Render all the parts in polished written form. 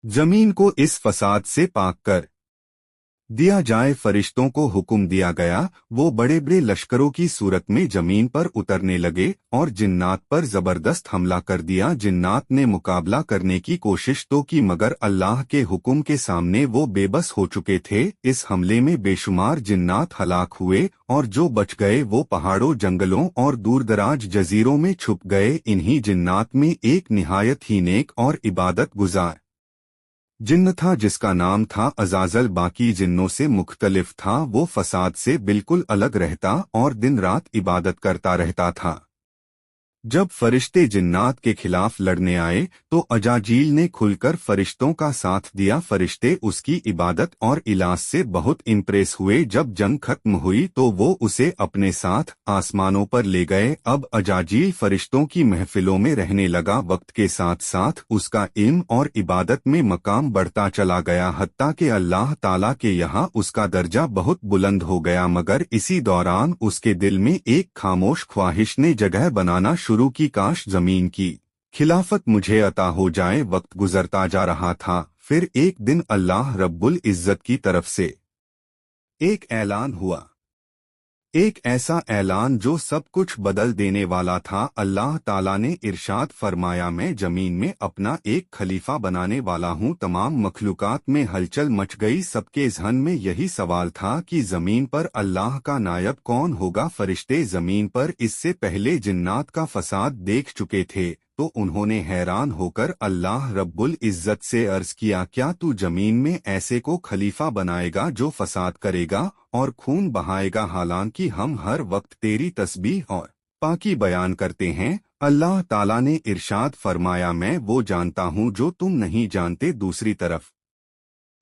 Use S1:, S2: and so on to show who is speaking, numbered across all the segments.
S1: जमीन को इस फसाद से पाक कर दिया जाए। फरिश्तों को हुक्म दिया गया, वो बड़े बड़े लश्करों की सूरत में जमीन पर उतरने लगे और जिन्नात पर जबरदस्त हमला कर दिया। जिन्नात ने मुकाबला करने की कोशिश तो की, मगर अल्लाह के हुक्म के सामने वो बेबस हो चुके थे। इस हमले में बेशुमार जिन्नात हलाक हुए और जो बच गए वो पहाड़ों, जंगलों और दूरदराज जजीरों में छुप गए। इन्हीं जिन्नात में एक निहायत ही नेक और इबादत गुजार जिन्न था जिसका नाम था अजाजल। बाकी जिन्नों से मुख्तलिफ था, वो फसाद से बिल्कुल अलग रहता और दिन रात इबादत करता रहता था। जब फरिश्ते जिन्नात के खिलाफ लड़ने आए तो अजाजील ने खुलकर फरिश्तों का साथ दिया। फरिश्ते उसकी इबादत और इलाज से बहुत इम्प्रेस हुए। जब जंग खत्म हुई तो वो उसे अपने साथ आसमानों पर ले गए। अब अजाजील फरिश्तों की महफिलों में रहने लगा। वक्त के साथ साथ उसका इल्म और इबादत में मकाम बढ़ता चला गया, हत्ता कि अल्लाह ताला के यहाँ उसका दर्जा बहुत बुलंद हो गया। मगर इसी दौरान उसके दिल में एक खामोश ख्वाहिश ने जगह बनाना शुरू की, काश जमीन की खिलाफत मुझे अता हो जाए। वक्त गुजरता जा रहा था। फिर एक दिन अल्लाह रब्बुल इज्जत की तरफ से एक ऐलान हुआ, एक ऐसा ऐलान जो सब कुछ बदल देने वाला था। अल्लाह ताला ने इरशाद फरमाया, मैं जमीन में अपना एक खलीफा बनाने वाला हूँ। तमाम मखलूकात में हलचल मच गई। सबके ज़हन में यही सवाल था कि जमीन पर अल्लाह का नायब कौन होगा। फरिश्ते जमीन पर इससे पहले जिन्नात का फसाद देख चुके थे तो उन्होंने हैरान होकर अल्लाह रब्बुल इज्जत से अर्ज किया, क्या तू जमीन में ऐसे को खलीफा बनाएगा जो फसाद करेगा और खून बहाएगा? हालांकि हम हर वक्त तेरी तस्बीह और पाकी बयान करते हैं। अल्लाह ताला ने इरशाद फरमाया, मैं वो जानता हूँ जो तुम नहीं जानते। दूसरी तरफ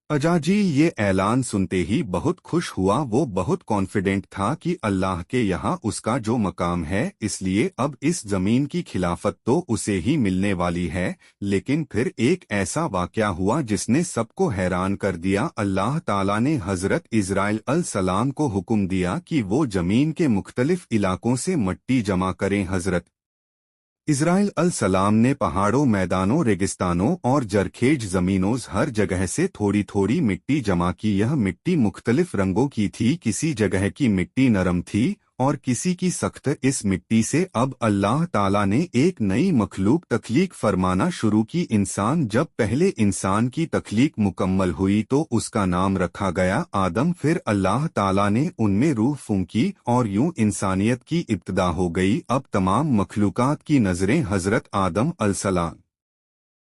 S1: अजाजील ये ऐलान सुनते ही बहुत खुश हुआ। वो बहुत कॉन्फिडेंट था कि अल्लाह के यहाँ उसका जो मकाम है, इसलिए अब इस जमीन की खिलाफत तो उसे ही मिलने वाली है। लेकिन फिर एक ऐसा वाक़या हुआ जिसने सबको हैरान कर दिया। अल्लाह ताला ने हज़रत इज़राइल अलैहिस्सलाम को हुक्म दिया कि वो जमीन के मुख्तलिफ इलाकों से मिट्टी जमा करें। हज़रत इज़राइल अलैहिस्सलाम ने पहाड़ों, मैदानों, रेगिस्तानों और जरखेज ज़मीनों हर जगह से थोड़ी थोड़ी मिट्टी जमा की। यह मिट्टी मुख्तलिफ रंगों की थी, किसी जगह की मिट्टी नरम थी और किसी की सख्त। इस मिट्टी से अब अल्लाह ताला ने एक नई मखलूक तख्लीक फरमाना शुरू की, इंसान। जब पहले इंसान की तख्लीक मुकम्मल हुई तो उसका नाम रखा गया आदम। फिर अल्लाह ताला ने उनमें रूह फूंकी और यूं इंसानियत की इब्तिदा हो गई। अब तमाम मखलूकात की नजरें हजरत आदम अलैहिस्सलाम